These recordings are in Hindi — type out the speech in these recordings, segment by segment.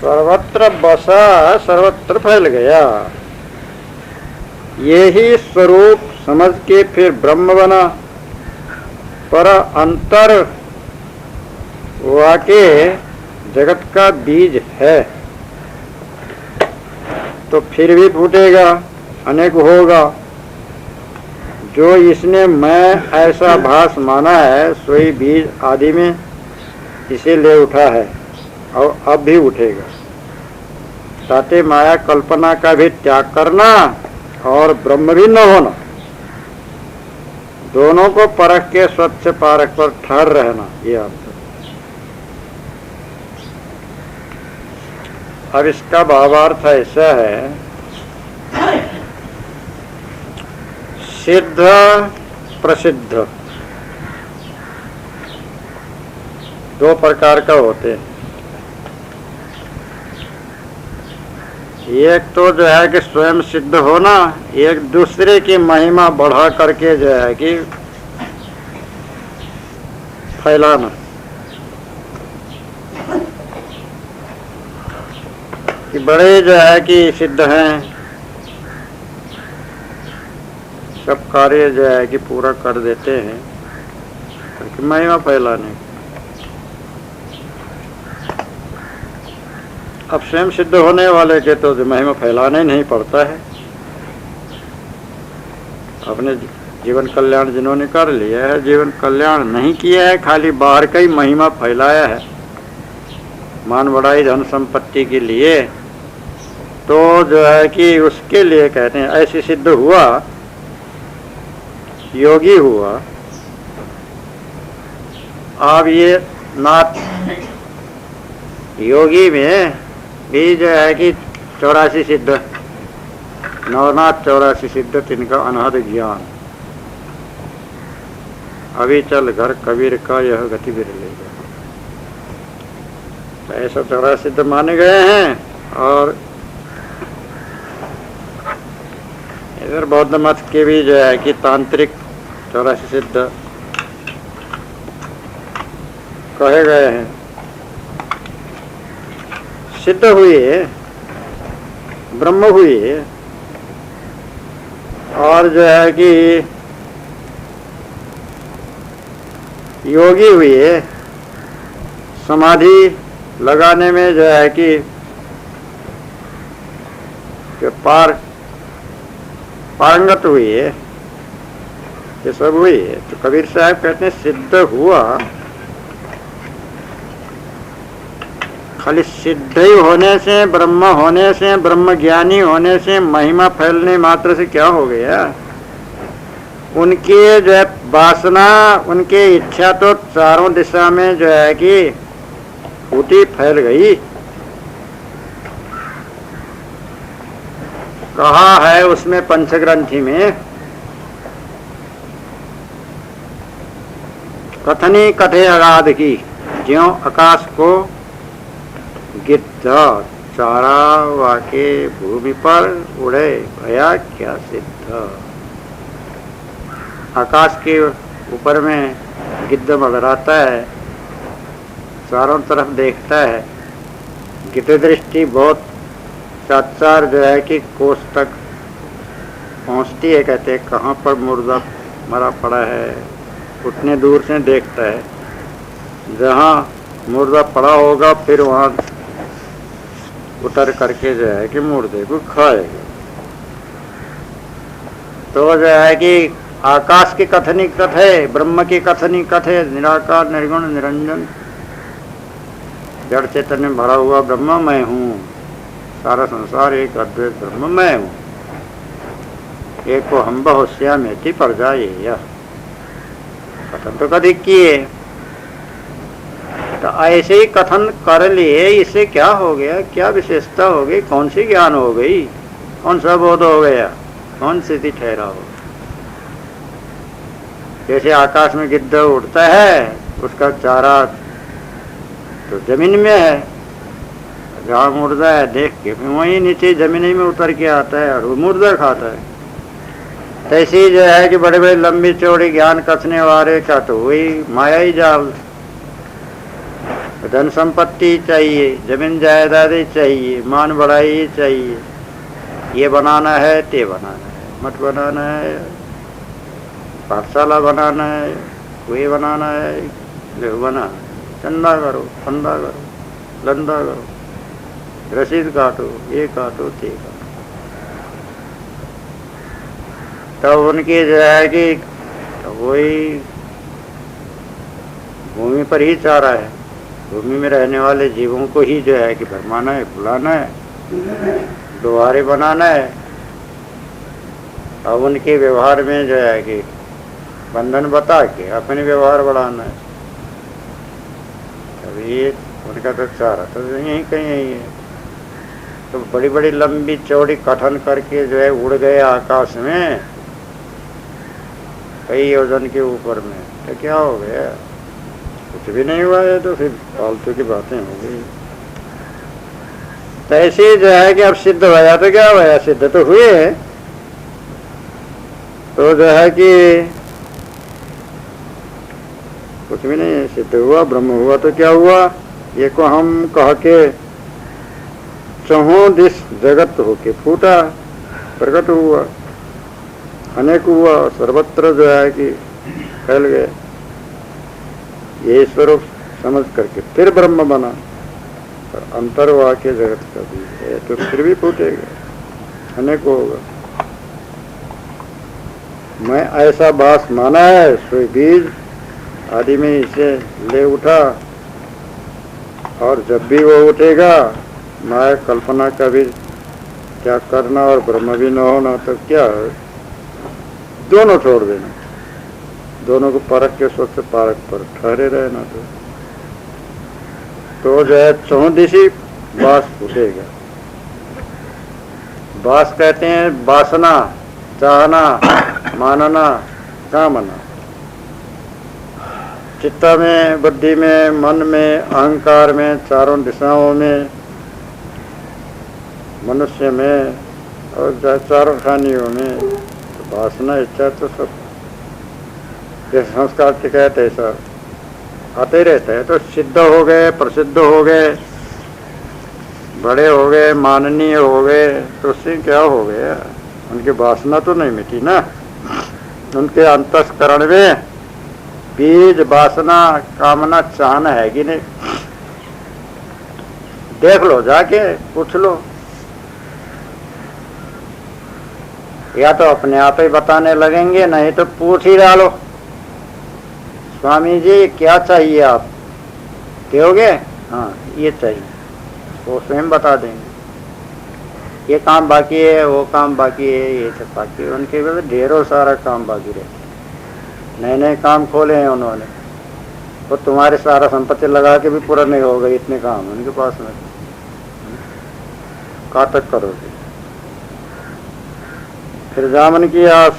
सर्वत्र बसा, सर्वत्र फैल गया। ये ही स्वरूप समझ के फिर ब्रह्म बना, पर अंतर वाके जगत का बीज है तो फिर भी फूटेगा, अनेक होगा। जो इसने मैं ऐसा भास माना है सोई बीज आदि में इसे ले उठा है और अब भी उठेगा। ताते माया कल्पना का भी त्याग करना और ब्रह्म भी न होना, दोनों को परख के स्वच्छ पारक पर ठहर रहना, ये अर्थ। अब इसका भावार्थ ऐसा है, सिद्ध प्रसिद्ध दो प्रकार का होते हैं। एक तो जो है कि स्वयं सिद्ध होना, एक दूसरे की महिमा बढ़ा करके जो है कि फैलाना। कि बड़े जो है कि सिद्ध हैं, सब कार्य जो है कि पूरा कर देते हैं, तो महिमा फैलाने। अब स्वयं सिद्ध होने वाले के तो महिमा फैलाना ही नहीं पड़ता है। अपने जीवन कल्याण जिन्होंने कर लिया है, जीवन कल्याण नहीं किया है, खाली बाहर का ही महिमा फैलाया है मान बढ़ाई धन संपत्ति के लिए, तो जो है कि उसके लिए कहते हैं ऐसे सिद्ध हुआ, योगी हुआ। अब ये नाथ योगी में भी जो है कि 84 सिद्ध, नवनाथ 84 सिद्ध, तिनका अनहद ज्ञान। अभी चल घर कबीर का यह गति बिरलेगा, तो ऐसा 84 सिद्ध माने गए हैं। और इधर बौद्ध मत के भी जो है कि तांत्रिक 84 सिद्ध कहे गए हैं। सिद्ध हुए, ब्रह्म हुए, और जो है कि योगी हुए, समाधि लगाने में जो है कि पारंगत हुए, ये सब हुई है। तो कबीर साहब कहते हैं सिद्ध हुआ, खाली सिद्ध ही होने से, ब्रह्म होने से, ब्रह्म ज्ञानी होने से, महिमा फैलने मात्र से क्या हो गया? उनके जो है वासना, उनके इच्छा तो चारों दिशा में जो है कि फूटी फैल गई। कहा है उसमें पंचग्रंथि में, कथनी कथे अगाध की, ज्यों आकाश को गिद्ध चारा वाके भूमि पर उड़े, भया क्या सिद्ध। आकाश के ऊपर में गिद्ध मंडराता है, चारों तरफ देखता है, गिद्ध दृष्टि बहुत 4 जो है कि कोस तक पहुंचती है। कहते हैं कहाँ पर मुर्दा मरा पड़ा है, उतने दूर से देखता है। जहाँ मुर्दा पड़ा होगा फिर वहाँ उतर करके जो है कि मुर्दे को खाएगा। तो जो है कि आकाश की कथनी कथे, ब्रह्म की कथनी कथे, निराकार निर्गुण निरंजन जड़ चैतन्य भरा हुआ ब्रह्म मैं हूँ, सारा संसार एक अद्वैत ब्रह्म मैं हूँ, एक को हम बहुश्यामेति पर जाए। यह कथन तो कभी किए, तो ऐसे ही कथन कर लिए, इससे क्या हो गया, क्या विशेषता हो गई, कौन सी ज्ञान हो गई, कौन सा बोध हो गया, कौन स्थिति ठहरा हो। जैसे आकाश में गिद्ध उड़ता है, उसका चारा तो जमीन में है, जहाँ मुर्दा है देख के फिर वहीं नीचे जमीन में उतर के आता है और वो मुर्दा खाता है। तैसे ही जो है कि बड़े बड़े लंबी चौड़ी ज्ञान कसने वाले का तो वही माया ही जाल। धन संपत्ति चाहिए, जमीन जायदादें चाहिए, मान बढ़ाई चाहिए, ये बनाना है, ते बनाना है, मठ बनाना है, पाठशाला बनाना है, वे बनाना है, ले बना, चंदा करो, फंदा करो, लंदा करो, रसीद काटो, ये काटो, ते काटो। तब उनकी जो है कि वही भूमि पर ही चाह रहा है, भूमि में रहने वाले जीवों को ही जो है कि भरमाना है, बुलाना है, द्वारे बनाना है। अब उनके व्यवहार में जो है कि बंधन बता के अपने व्यवहार बढ़ाना है। तभी ये उनका तो चारा तो यहीं कहीं यही है। तो बड़ी बड़ी लंबी चौड़ी कथन करके जो है उड़ गए आकाश में कई योजन के ऊपर में, तो क्या हो गया? कुछ भी नहीं हुआ है, तो फिर फालतू की बातें हो गई। तो ऐसे जो है कि अब सिद्ध होया तो क्या होया, सिद्ध तो हुए, तो जो है कि कुछ भी नहीं सिद्ध हुआ, ब्रह्म हुआ तो क्या हुआ? ये को हम कह के चहों दिस जगत होके फूटा, प्रकट हुआ, अनेक हुआ, सर्वत्र जो है कि फैल गया। ये स्वरूप समझ करके फिर ब्रह्म बना, पर अंतर वाक्य जगत का बीज है, तो फिर भी फूटेगा, अनेक होगा। मैं ऐसा भास माना है, सोई बीज आदि में इसे ले उठा, और जब भी वो उठेगा माया कल्पना का भी क्या करना और ब्रह्म भी न होना, तो क्या है? दोनों छोड़ देना, दोनों को परख के स्वच्छ पारक पर ठहरे रहना। तो जो है चौदिशी बास उठेगा। बास कहते हैं वासना, चाहना, मानना, कामना। चित्त में, बुद्धि में, मन में, अहंकार में, चारों दिशाओं में, मनुष्य में और चारों खानियों में तो वासना, इच्छा तो सब जैसे संस्कार के कहते ऐसा आते रहता है। तो सिद्ध हो गए, प्रसिद्ध हो गए, बड़े हो गए, माननीय हो गए, तो उससे क्या हो गया? उनकी वासना तो नहीं मिटी ना। उनके अंतस्करण में बीज, वासना, कामना, चाहना है कि नहीं? देख लो, जाके पूछ लो, या तो अपने आप ही बताने लगेंगे, नहीं तो पूछ ही डालो, स्वामी जी क्या चाहिए आप दोगे? हाँ ये चाहिए, वो स्वयं बता देंगे। ये काम बाकी है, वो काम बाकी है, ये सब बाकी है। उनके भी ढेरों सारा काम बाकी रहते, नए नए काम खोले हैं उन्होंने, तो तुम्हारे सारा संपत्ति लगा के भी पूरा नहीं होगा, इतने काम उनके पास में। कहाँ तक करोगे? फिर जामन की आस,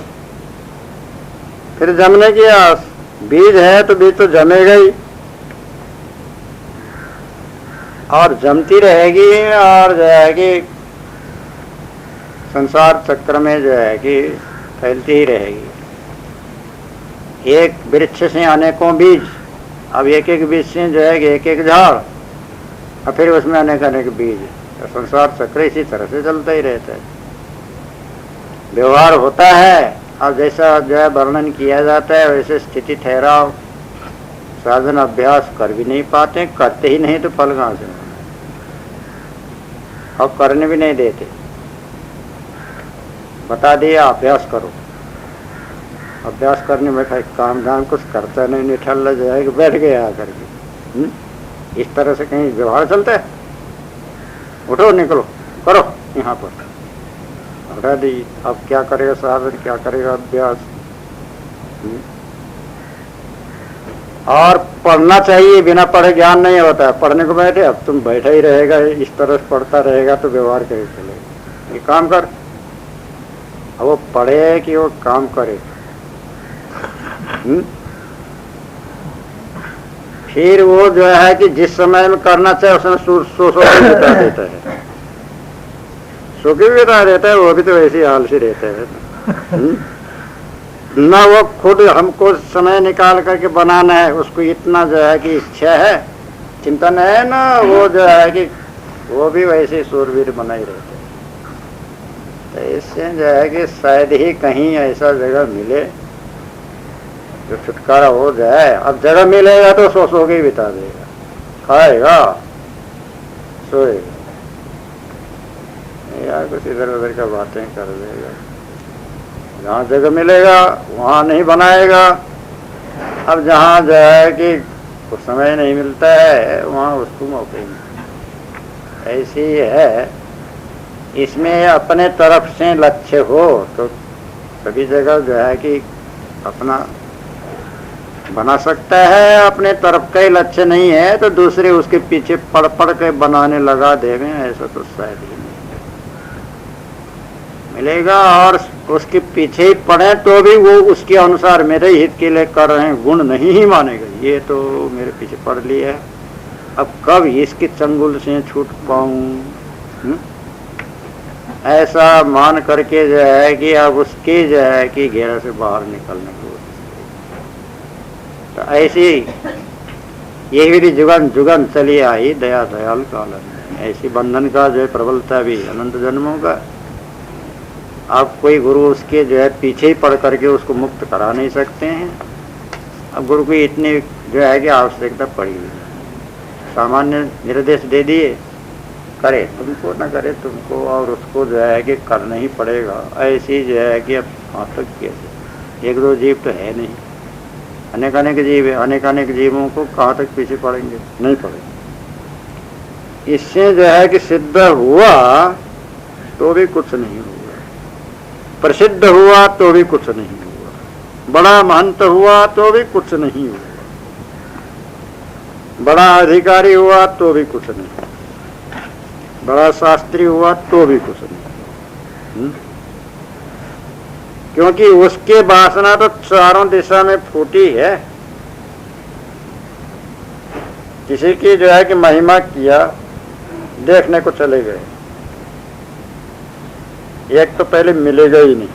फिर जमने की आस। बीज है तो बीज तो जमेगा ही, और जमती रहेगी, और जो है कि संसार चक्र में जो है कि फैलती ही रहेगी। एक वृक्ष से अनेकों बीज, अब एक एक बीज से जो है कि एक एक झाड़, और फिर उसमें अनेक अनेक बीज। तो संसार चक्र इसी तरह से चलता ही रहता है, व्यवहार होता है। अब जैसा जो है वर्णन किया जाता है वैसे स्थिति ठहराव साधन अभ्यास कर भी नहीं पाते, करते ही नहीं तो फल कहाँ से? अब करने भी नहीं देते, बता दिया अभ्यास करो। अभ्यास करने में काम धाम कुछ करता नहीं, निठल्ला जो है कि बैठ गया आकर के। इस तरह से कहीं व्यवहार चलता है? उठो, निकलो, करो यहाँ पर, हटा दी। अब क्या करेगा साधन, क्या करेगा अभ्यास? और पढ़ना चाहिए, बिना पढ़े ज्ञान नहीं होता है। पढ़ने को बैठे, अब तुम बैठा ही रहेगा, इस तरह से पढ़ता रहेगा तो व्यवहार कैसे चलेगा? ये काम कर। अब वो पढ़े कि वो काम करे। फिर वो जो है कि जिस समय में करना चाहिए उसमें सो बिता देता है, सो के भी बता देता है, वो भी तो वैसे हाल से रहता है ना। वो खुद हमको समय निकाल करके बनाना है, उसको इतना जो है कि इच्छा है चिंतन है ना, वो जो है कि वो भी वैसे सूरवीर बना ही रहते। तो इससे जो है कि शायद ही कहीं ऐसा जगह मिले जो छुटकारा हो जाए। अब जगह मिलेगा तो सो के ही बिता देगा, खाएगा सोएगा या कुछ इधर उधर का बातें कर देगा। जहाँ जगह मिलेगा वहाँ नहीं बनाएगा। अब जहाँ जो है कि कुछ समय नहीं मिलता है वहाँ उसको मौके नहीं। ऐसी है, इसमें अपने तरफ से लक्ष्य हो तो सभी जगह जो है कि अपना बना सकता है। अपने तरफ का ही लक्ष्य नहीं है तो दूसरे उसके पीछे पड़ पड़ के बनाने लगा देंगे, ऐसा तो शायद ही नहीं मिलेगा। और उसके पीछे ही पड़े तो भी वो उसके अनुसार मेरे हित के लिए कर रहे हैं, गुण नहीं ही मानेगा। ये तो मेरे पीछे पड़ लिया है, अब कब इसके चंगुल से छूट पाऊं, ऐसा मान करके जो है कि अब उसके जो है कि घेरा से बाहर निकलने को। तो ऐसी ये भी जुगन जुगन चली आई दया दयाल कालन में। ऐसी बंधन का जो है प्रबलता भी अनंत जन्मों का। आप कोई गुरु उसके जो है पीछे ही पड़ करके उसको मुक्त करा नहीं सकते हैं। अब गुरु की इतनी जो है कि आवश्यकता पड़ी हुई, सामान्य निर्देश दे दिए, करे तुमको न करे तुमको, और उसको जो है कि करना ही पड़ेगा। ऐसी जो है कि अब कहाँ तक कैसे, एक दो जीव तो है नहीं, अनेक अनेक जीव है, अनेक अनेक जीवों को कहाँ तक पीछे पड़ेंगे, नहीं पड़ेंगे। इससे जो है कि सिद्ध हुआ तो भी कुछ नहीं हुआ, प्रसिद्ध हुआ तो भी कुछ नहीं हुआ, बड़ा महंत हुआ तो भी कुछ नहीं हुआ, बड़ा अधिकारी हुआ तो भी कुछ नहीं, बड़ा शास्त्री हुआ तो भी कुछ नहीं। क्योंकि उसके वासना तो चारों दिशा में फूटी है। किसी की जो है कि महिमा किया, देखने को चले गए, एक तो पहले मिलेगा ही नहीं।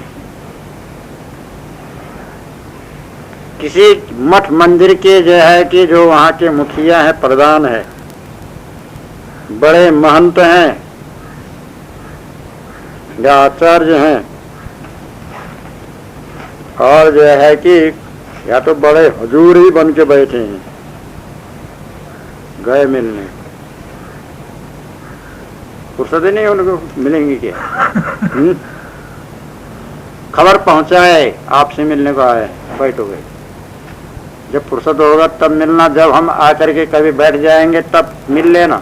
किसी मठ मंदिर के जो है कि जो वहाँ के मुखिया हैं, प्रधान है, बड़े महंत हैं या आचार्य हैं, और जो है कि या तो बड़े हुजूर ही बन के बैठे हैं, गए मिलने, फुर्सत ही नहीं उनको, मिलेंगे क्या? खबर पहुंचाए आपसे मिलने को आए, बैठो गए। जब फुर्सत होगा तब मिलना, जब हम आकर के कभी बैठ जाएंगे तब मिल लेना।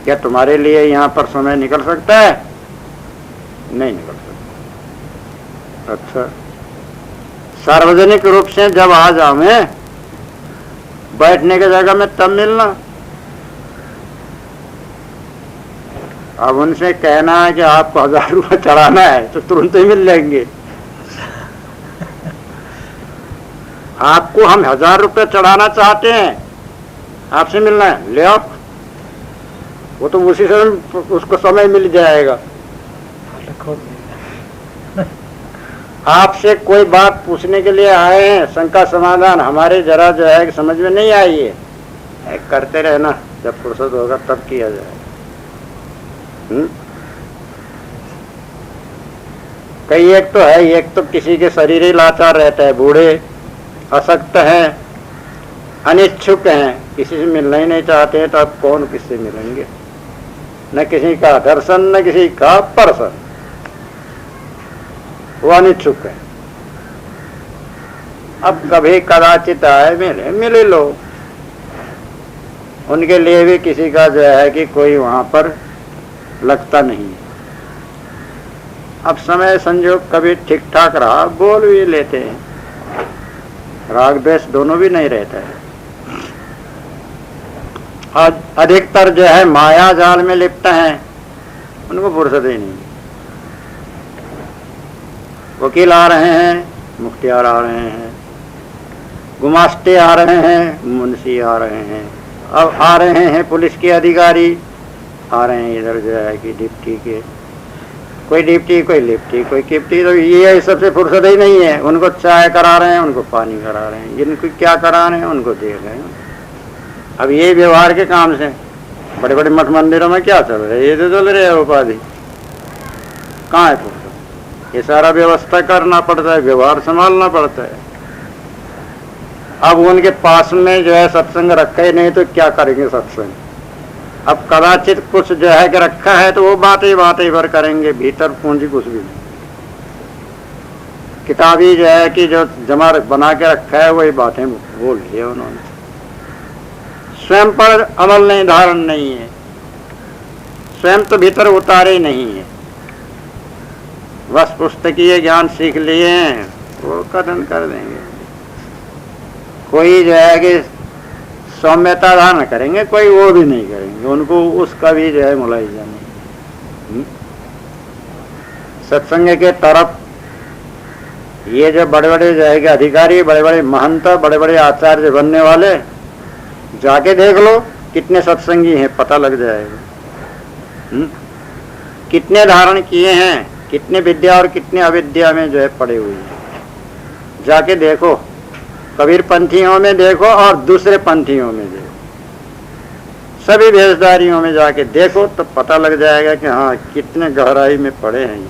क्या तुम्हारे लिए यहाँ पर समय निकल सकता है? नहीं निकल सकता। अच्छा, सार्वजनिक रूप से जब आ जावे बैठने की जगह में तब मिलना। अब उनसे कहना है कि आपको 1000 रुपये चढ़ाना है तो तुरंत ही मिल लेंगे। आपको हम 1000 रुपये चढ़ाना चाहते हैं, आपसे मिलना है, ले आओ। वो तो उसी समय उसको समय मिल जाएगा। आपसे कोई बात पूछने के लिए आए हैं, शंका समाधान हमारे जरा जो है समझ में नहीं आई है, करते रहना, जब फुर्सत होगा तब किया जाए। कई एक तो है, एक तो किसी के शरीर ही लाचार रहता है, बूढ़े अशक्त हैं, अनिच्छुक हैं, किसी से मिलना ही नहीं चाहते हैं, तो अब कौन किससे मिलेंगे? न किसी का दर्शन न किसी का परसन, वो अनिच्छुक है। अब कभी कदाचित आए मिले, मिले लो। उनके लिए भी किसी का जो है कि कोई वहां पर लगता नहीं। अब समय संजोग कभी ठीक ठाक रहा, बोल भी लेते हैं, राग द्वेष दोनों भी नहीं रहता है। और अधिकतर जो है माया जाल में लिप्त हैं, उनको फुर्सत ही नहीं। वकील आ रहे हैं, मुख्तियार आ रहे हैं, गुमास्ते आ रहे हैं, मुंशी आ रहे हैं, अब आ रहे हैं पुलिस के अधिकारी आ रहे हैं, इधर जो है कि डिप्टी के, कोई डिप्टी कोई लिप्टी कोई किप्टी, तो ये सबसे फुर्सत ही नहीं है। उनको चाय करा रहे हैं, उनको पानी करा रहे हैं, जिनको क्या करा रहे हैं उनको दे रहे हैं। अब ये व्यवहार के काम से बड़े बड़े मठ मंदिरों में क्या चल रहा है, ये तो चल रहे है उपाधि, कहाँ है फुर्सत। ये सारा व्यवस्था करना पड़ता है, व्यवहार संभालना पड़ता है। अब उनके पास में जो है सत्संग रखा ही नहीं तो क्या करेंगे सत्संग। अब कदाचित कुछ जो है कि रखा है तो वो बातें भर करेंगे, भीतर पूंजी कुछ भी नहीं। किताबी जो है कि जो जमा बना के रखा है वही बातें बोल दी है उन्होंने, स्वयं पर अमल नहीं, धारण नहीं है, स्वयं तो भीतर उतारे ही नहीं है, बस पुस्तकीय ज्ञान सीख लिए हैं वो कथन कर देंगे। कोई जो है कि सौम्यता धारण करेंगे, कोई वो भी नहीं करेंगे, उनको उसका भी जो है मुलाहिजा नहीं। सत्संग के तरफ ये जो बड़े बड़े जो है कि अधिकारी, बड़े बड़े महंत, बड़े बड़े आचार्य बनने वाले, जाके देख लो कितने सत्संगी हैं, पता लग जाएगा। कितने धारण किए हैं, कितने विद्या और कितने अविद्या में जो है पड़े हुए हैं, जाके देखो। कबीर पंथियों में देखो और दूसरे पंथियों में देखो, सभी भेषधारियों में जाके देखो तो पता लग जाएगा कि हाँ कितने गहराई में पड़े हैं ये,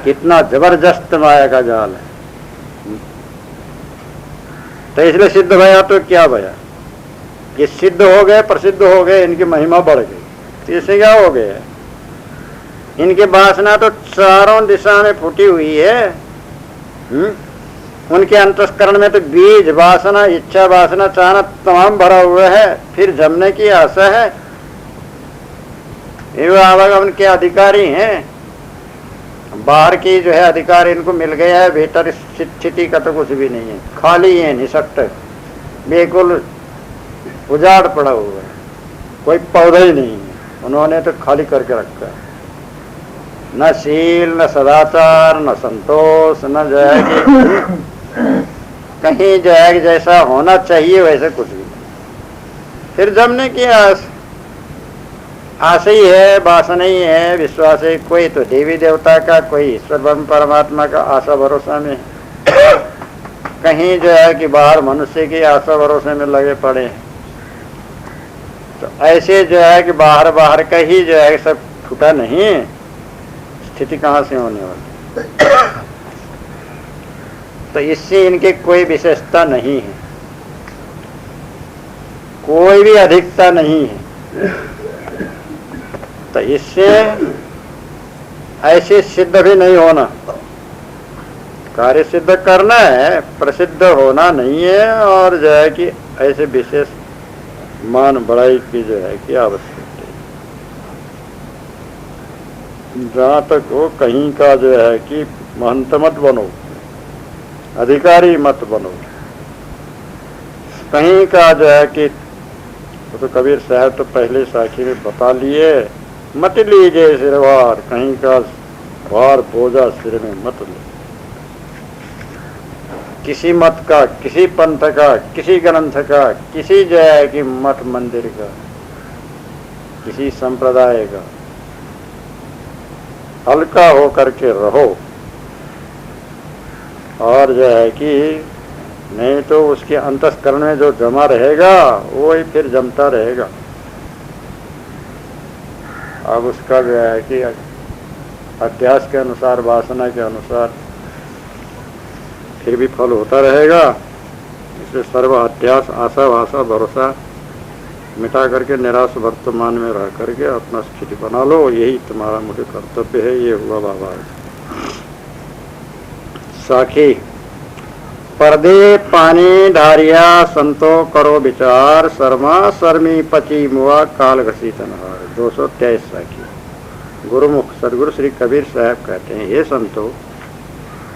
कितना जबरदस्त माया का जाल है। तो इसलिए सिद्ध भया तो क्या भया, ये सिद्ध हो गए, प्रसिद्ध हो गए, इनकी महिमा बढ़ गई, तो इससे क्या हो गया, इनकी वासना तो चारों दिशा में फूटी हुई है। उनके अंतस्करण में तो बीज वासना, इच्छा वासना, चाहना तमाम भरा हुआ है, फिर जमने की आशा है। ये आवागमन के अधिकारी हैं, बाहर की जो है अधिकार इनको मिल गया है, भीतर स्थिति का तो कुछ भी नहीं है, खाली है, निशक्त, बिल्कुल उजाड़ पड़ा हुआ है, कोई पौधा ही नहीं है, उन्होंने तो खाली करके रखा है। न शील, न सदाचार, न संतोष, न जो है कि कहीं जो है कि जैसा होना चाहिए वैसे कुछ भी नहीं। फिर जमने की आशा ही है, वासना ही है, विश्वास है, कोई तो देवी देवता का, कोई ईश्वर ब्रह्म परमात्मा का आशा भरोसा में, कहीं जो है कि बाहर मनुष्य की आशा भरोसे में लगे पड़े। तो ऐसे जो है कि बाहर का ही जो है सब छूटा नहीं, स्थिति कहाँ से होने वाली। तो इससे इनके कोई विशेषता नहीं है, कोई भी अधिकता नहीं है। तो इससे ऐसे सिद्ध भी नहीं होना, कार्य सिद्ध करना है, प्रसिद्ध होना नहीं है। और जो है कि ऐसे विशेष मान बढ़ाई की जो है कि आवश्यकता है। जहाँ तक हो कहीं का जो है कि महंत मत बनो, अधिकारी मत बनो, कहीं का जो है कि तो कबीर साहब तो पहले साखी में बता लिए, मत लीजिए सिरवार, कहीं का भार बोझा सिर में मत ले। किसी मत का, किसी पंथ का, किसी ग्रंथ का, किसी जो है कि मठ मंदिर का, किसी संप्रदाय का हल्का हो करके रहो। और जो है कि नहीं तो उसके अंतस्करण में जो जमा रहेगा वो ही फिर जमता रहेगा। अब उसका जो है कि अध्यास के अनुसार, वासना के अनुसार फिर भी फल होता रहेगा। इसलिए सर्व अध्यास, आशा भाषा भरोसा मिटा करके निराश वर्तमान में रह करके अपना स्थिति बना लो, यही तुम्हारा मुझे कर्तव्य है। ये हुआ बाबा साखी। पर्दे पानी ढारिया संतो करो विचार, शर्मा शर्मी पची मुआ काल घसी तनहार। 223 साखी। गुरुमुख सदगुरु श्री कबीर साहब कहते हैं, हे संतो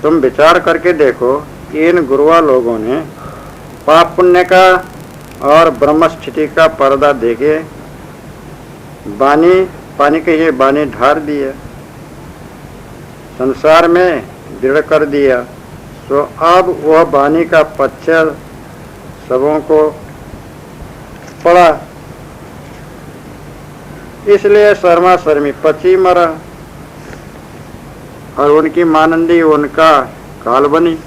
तुम विचार करके देखो कि इन गुरुआ लोगों ने पाप पुण्य का और ब्रह्म स्थिति का पर्दा देके पानी के ये बानी ढार दिया, संसार में दृढ़ कर दिया। तो अब वह बानी का पच्छर सबों को पड़ा, इसलिए शर्मा शर्मी पची मरा और उनकी मानंदी उनका काल बनी।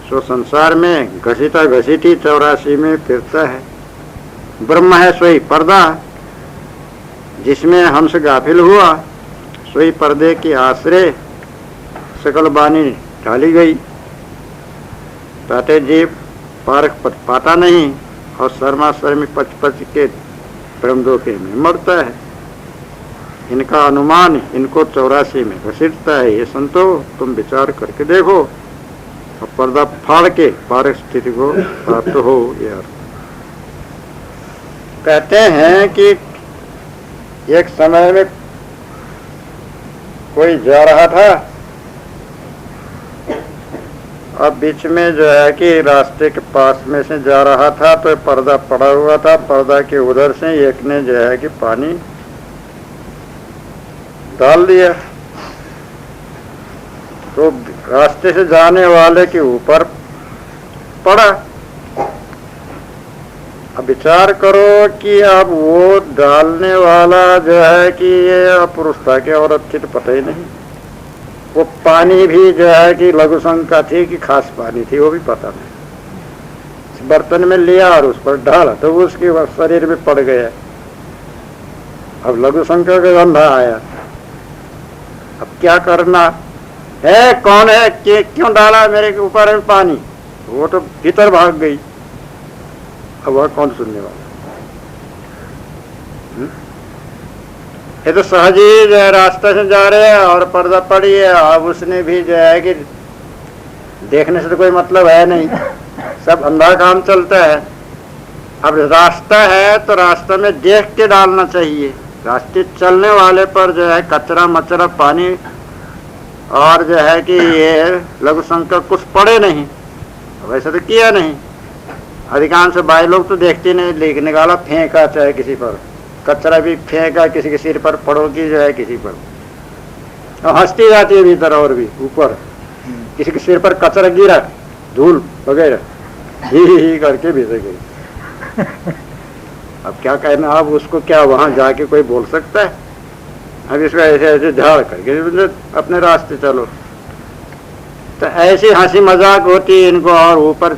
सो संसार में घसीटा घसीटी 84 में फिरता है। ब्रह्म है सोई पर्दा, जिसमें हमसे गाफिल हुआ, सोई पर्दे की आश्रय सकल बानी ढाली गई। ताते जीव पारख पद पाता नहीं और शर्मा शर्मी पच पच के ब्रह्मदोखे में मरता है। इनका अनुमान इनको 84 में घसीटता है। ये संतो तुम विचार करके देखो और पर्दा फाड़ के पारक स्थिति को प्राप्त हो। यार कहते हैं कि एक समय में कोई जा रहा था और बीच में जो है कि रास्ते के पास में से जा रहा था तो पर्दा पड़ा हुआ था। पर्दा के उधर से एक ने जो है कि पानी डाल दिया तो रास्ते से जाने वाले के ऊपर पड़ा। अब विचार करो कि अब वो डालने वाला जो है कि ये पुरुष था कि औरत थी तो पता ही नहीं। वो पानी भी जो है कि लघु शंका थी कि खास पानी थी वो भी पता नहीं। बर्तन में लिया और उस पर डाला तो उसके शरीर में पड़ गया। अब लघु शंका का गंधा आया। अब क्या करना है, कौन है, क्यों डाला मेरे के ऊपर है पानी? वो तो भीतर भाग गई। अब वह कौन सुनने वाला? ये तो सहज ही जो है रास्ते से जा रहे हैं और पर्दा पड़ी है। अब उसने भी जो है कि देखने से तो कोई मतलब है नहीं, सब अंधा काम चलता है। अब रास्ता है तो रास्ते में देख के डालना चाहिए। रास्ते चलने वाले पर जो है कचरा मचरा पानी और जो है कि ये लघु शंकर कुछ पड़े नहीं। वैसे तो किया नहीं। अधिकांश भाई लोग तो देखते नहीं, लेकिन निकाला फेंका, चाहे किसी पर कचरा भी फेंका, किसी के सिर पर पड़ोगी जो है किसी पर, और हंसती जाती है भीतर और भी ऊपर। किसी के सिर पर कचरा गिरा, धूल वगैरह, ही करके भीतर गई। अब क्या कहना, अब उसको क्या वहां जाके कोई बोल सकता है? अब इसको ऐसे ऐसे झाड़ करके अपने रास्ते चलो। तो ऐसी हंसी मजाक होती है इनको। और ऊपर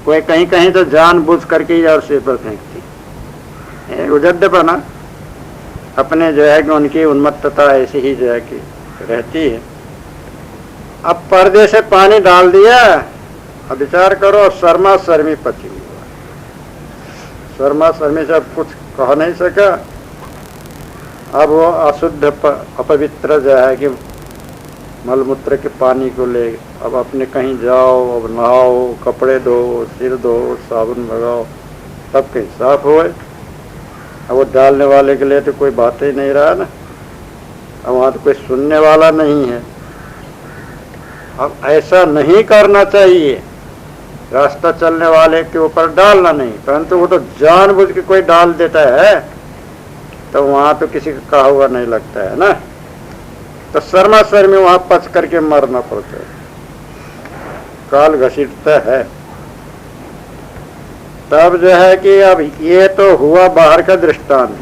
कोई कहीं कहीं तो जानबूझ करके ही और सिर पर फेंकती। उजड्डपना अपने जो है कि उनकी उन्मत्तता ऐसी ही जो है कि रहती है। अब पर्दे से पानी डाल दिया। अब विचार करो, शर्मा शर्मी पति हुआ। शर्मा शर्मी से अब कुछ कह नहीं सका। अब वो अशुद्ध अपवित्र जो है कि मलमूत्र के पानी को ले, अब अपने कहीं जाओ, अब नहाओ, कपड़े धो, सिर धो, साबुन लगाओ, सब कहीं साफ हो। अब वो डालने वाले के लिए तो कोई बात ही नहीं रहा ना। अब वहाँ तो कोई सुनने वाला नहीं है। अब ऐसा नहीं करना चाहिए। रास्ता चलने वाले के ऊपर डालना नहीं, परंतु वो तो जानबूझ के कोई डाल देता है तो वहां तो किसी का कहा हुआ नहीं लगता है ना। तो शर्मा शर्मी वहां पच करके मरना पड़ता है, काल घसीटता है। तब जो है कि अब ये तो हुआ बाहर का दृष्टांत।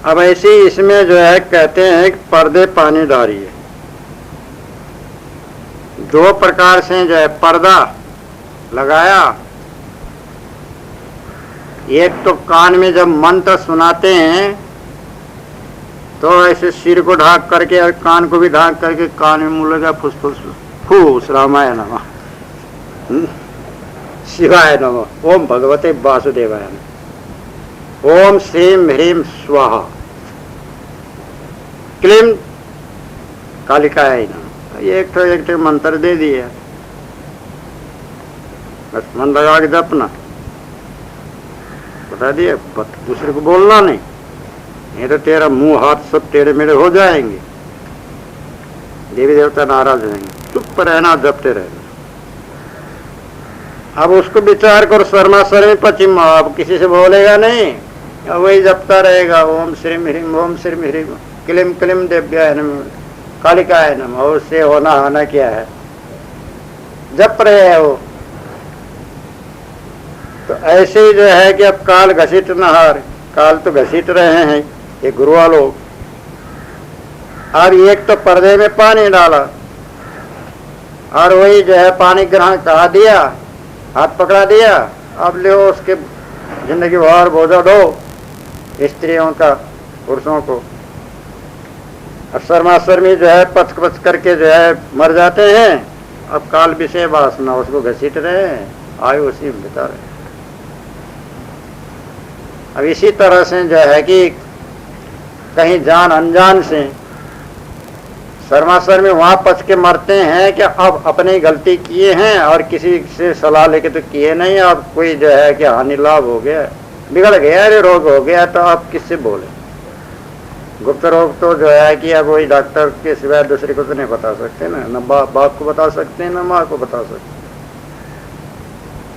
अब ऐसी इसमें जो है कहते हैं कि पर्दे पानी डाली है। दो प्रकार से जो है पर्दा लगाया। एक तो कान में जब मंत्र सुनाते हैं तो ऐसे सिर को ढाक करके और कान को भी ढाक करके कान में मुँह लगा फुसफुस फूस रामाय नमः, शिवाय नमः, ओम भगवते वासुदेवाय नमः, ओम श्रीम ह्रीम स्वाहा, क्लीम कालिकाय नमः। एक तो मंत्र दे दिया, बस मन लगा के जपना, बता दिया, दूसरे को बोलना नहीं, नहीं तो तेरा मुंह हाथ सब टेढ़े मेढ़े हो जाएंगे, देवी देवता नाराज रहेंगे। चुप रहना, जपते रहना। अब उसको विचार करो, शर्मा शर्मी पश्चिम, अब किसी से बोलेगा नहीं, अब वही जपता रहेगा, ओम श्रीम ह्रीम, ओम श्रीम ह्रीम, क्लीम क्लीम देव्याय नमः, कालिकाय नमः। उससे होना क्या है, जप रहे है वो। तो ऐसे ही जो है कि अब काल घसीट नहार, काल तो घसीट रहे हैं ये गुरुआ लोग। और एक तो पर्दे में पानी डाला, और वही जो है पानी ग्रहण करा दिया, हाथ पकड़ा दिया, अब ले उसके जिंदगी भर बोझा दो स्त्रियों का, पुरुषों को। अब शर्माशर्मी जो है पच पच करके जो है मर जाते हैं। अब काल विषय वासना उसको घसीट रहे हैं, आयु उसी में बिता रहे हैं। अब इसी तरह से जो है कि कहीं जान अनजान से शर्माशर्मी वहां पच के मरते हैं कि अब अपनी गलती किए हैं और किसी से सलाह लेके तो किए नहीं, अब कोई जो है कि हानि लाभ हो गया, बिगड़ गया, अरे रोग हो गया, तो अब किससे बोले। गुप्त रोग तो जो है कि अब वही डॉक्टर के सिवाय दूसरे को तो नहीं बता सकते ना, न बाप को बता सकते हैं, न माँ को बता सकते,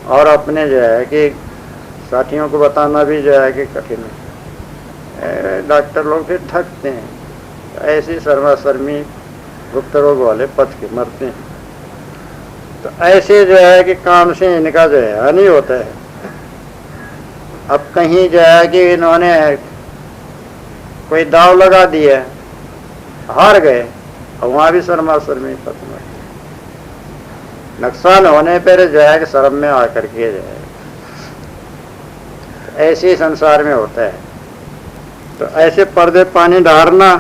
और अपने जो है कि साथियों को बताना भी जो है कि कठिन है। डॉक्टर लोग फिर थकते हैं। ऐसी शर्माशर्मी गुप्त रोग वाले पच के मरते हैं। तो ऐसे जो है कि काम से इनका जो है हानि होता है। अब कहीं जो है कि इन्होंने कोई दाव लगा दिया, हार गए, और वहां भी शर्माशर्मी पच मरते। नुकसान होने पर जो है कि शर्म में आकर के जो है ऐसे संसार में होता है। तो ऐसे पर्दे पानी डारना,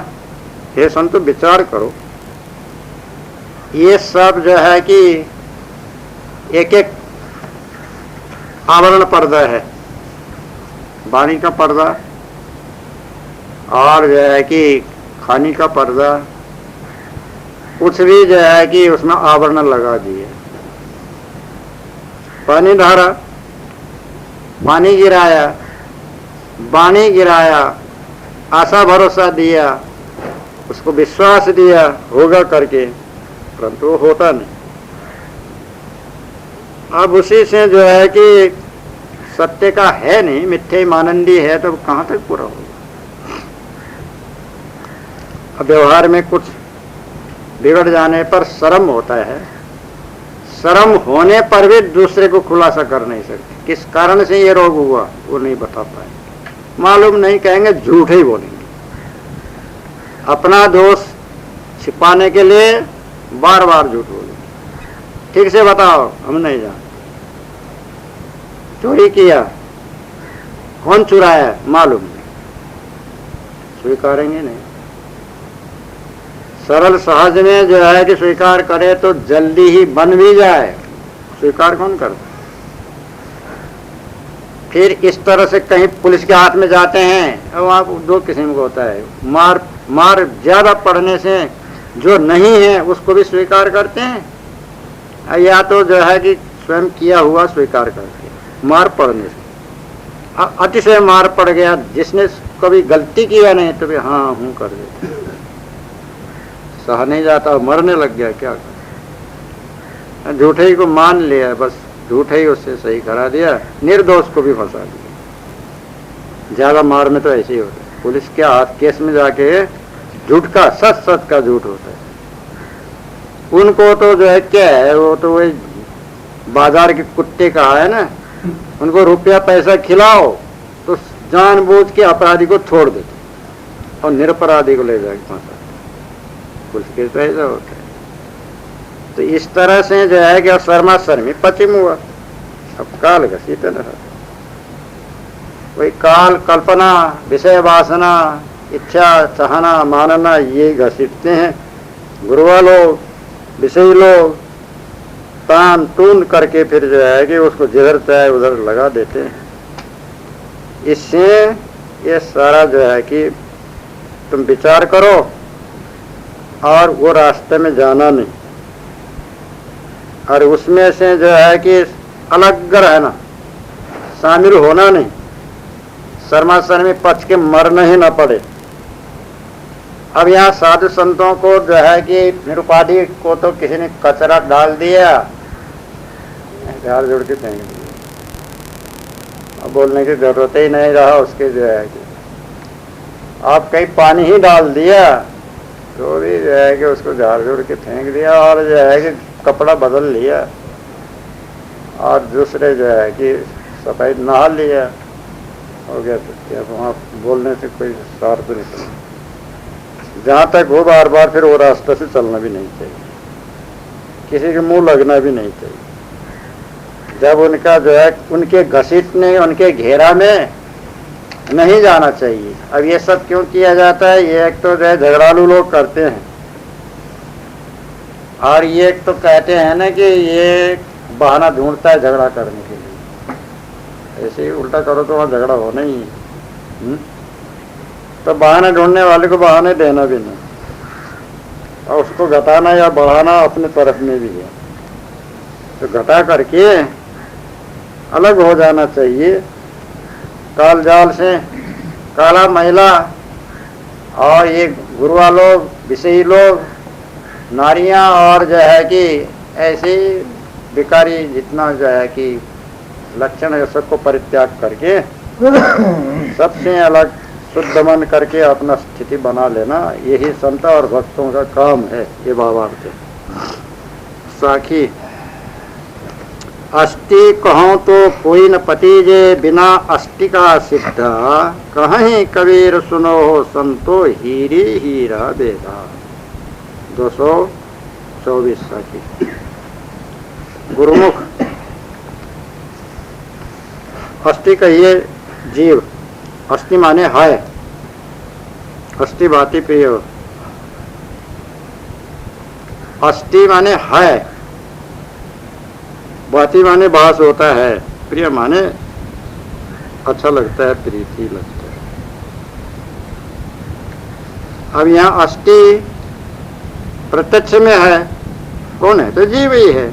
हे संतो विचार करो, ये सब जो है कि एक एक आवरण पर्दा है। वाणी का पर्दा और जो है कि खानी का पर्दा, कुछ भी जो है कि उसमें आवरण लगा दिए। पानी धारा, पानी गिराया, वाणी गिराया, आशा भरोसा दिया, उसको विश्वास दिया होगा करके, परंतु वो होता नहीं। अब उसी से जो है कि सत्य का है नहीं, मिथ्या मानंदी है, तो कहां तक पूरा होगा। अब व्यवहार में कुछ बिगड़ जाने पर शर्म होता है, शर्म होने पर भी दूसरे को खुलासा कर नहीं सकते। किस कारण से ये रोग हुआ वो नहीं बता पाए, मालूम नहीं, कहेंगे, झूठ ही बोलेंगे। अपना दोष छिपाने के लिए बार बार झूठ बोलेंगे। ठीक से बताओ, हम नहीं जानते। चोरी किया, कौन चुराया, मालूम नहीं, स्वीकारेंगे नहीं। सरल सहज में जो है कि स्वीकार करे तो जल्दी ही बन भी जाए, स्वीकार कौन करता। फिर इस तरह से कहीं पुलिस के हाथ में जाते हैं, और वहाँ दो किस्म का होता है। मार ज्यादा पड़ने से जो नहीं है उसको भी स्वीकार करते हैं, या तो जो है कि स्वयं किया हुआ स्वीकार करते हैं। मार पड़ने से अतिशय मार पड़ गया, जिसने कभी गलती किया नहीं तो भी हाँ हूँ कर देते, सहा नहीं जाता, मरने लग गया, क्या कर। झूठे ही को मान लिया, बस झूठे ही उससे सही करा दिया, निर्दोष को भी फंसा दिया। ज्यादा मार में तो ऐसे ही होता है। पुलिस के हाथ केस में जाके झूठ का, सच का झूठ होता है। उनको तो जो है क्या है, वो तो वही बाजार के कुत्ते का है ना, उनको रुपया पैसा खिलाओ तो जानबूझ के अपराधी को छोड़ देते और निरपराधी को ले जाके फंसा। पुलिस के तो ऐसा होता है। तो इस तरह से जो है कि शर्माशर्मी पश्चिम हुआ। अब काल घसीट रहा, वही काल, कल्पना, विषय वासना, इच्छा, चाहना, मानना, ये घसीटते हैं। गुरुआ लोग, विषयी लोग तान तून करके फिर जो है कि उसको जिधर चाहे उधर लगा देते हैं। इससे ये सारा जो है कि तुम विचार करो और वो रास्ते में जाना नहीं, और उसमें से जो है कि अलग रहना, शामिल होना नहीं। शर्माशर्मी पच के मरना ही ना पड़े। अब यहाँ साधु संतों को जो है कि निरुपाधि को तो किसी ने कचरा डाल दिया, हाथ जोड़ के फेंक दिया, अब बोलने की जरूरत ही नहीं रहा उसके जो है कि आप कहीं पानी ही डाल दिया तो भी जो है कि उसको झाड़ जोड़ के फेंक दिया, और जो है कि कपड़ा बदल लिया, और दूसरे जो है कि सफाई नहा लिया, हो गया। तो वहाँ बोलने से कोई स्वार्थ नहीं समझ। जहाँ तक हो बार बार फिर वो रास्ते से चलना भी नहीं चाहिए, किसी के मुंह लगना भी नहीं चाहिए। जब उनका जो है उनके घसीटने, उनके घेरा में नहीं जाना चाहिए। अब ये सब क्यों किया जाता है? ये एक तो जो है झगड़ालू लोग करते हैं, और ये एक तो कहते हैं ना कि ये बहाना ढूंढता है झगड़ा करने के लिए। ऐसे ही उल्टा करो तो वहाँ झगड़ा होना ही है। तो बहाने ढूंढने वाले को बहाने देना भी नहीं, और उसको घटाना या बढ़ाना अपने तरफ में भी है। तो घटा करके अलग हो जाना चाहिए काल जाल से। काला महिला और ये गुरुआ लोग, विषयी लोग, नारियां और जो है कि ऐसी भिखारी जितना जो है कि लक्षण है सबको परित्याग करके सबसे अलग शुद्ध मन करके अपना स्थिति बना लेना, यही संत और भक्तों का काम है। ये भावार्थ है। साखी अस्थि कहूँ तो कोई न पति जे, बिना अस्थि का सिद्धा, कहीं कबीर सुनो हो संतो हीरी हीरा बेदा। 224 साखी। गुरुमुख अस्थि कहिए जीव, अस्थि माने है, अस्थि भाति प्रिय, अस्थि माने है, भाति माने भास होता है, प्रिय माने अच्छा लगता है, प्रीति लगता है। अब यहाँ अस्थि प्रत्यक्ष में है, कौन है? तो जीव ही है।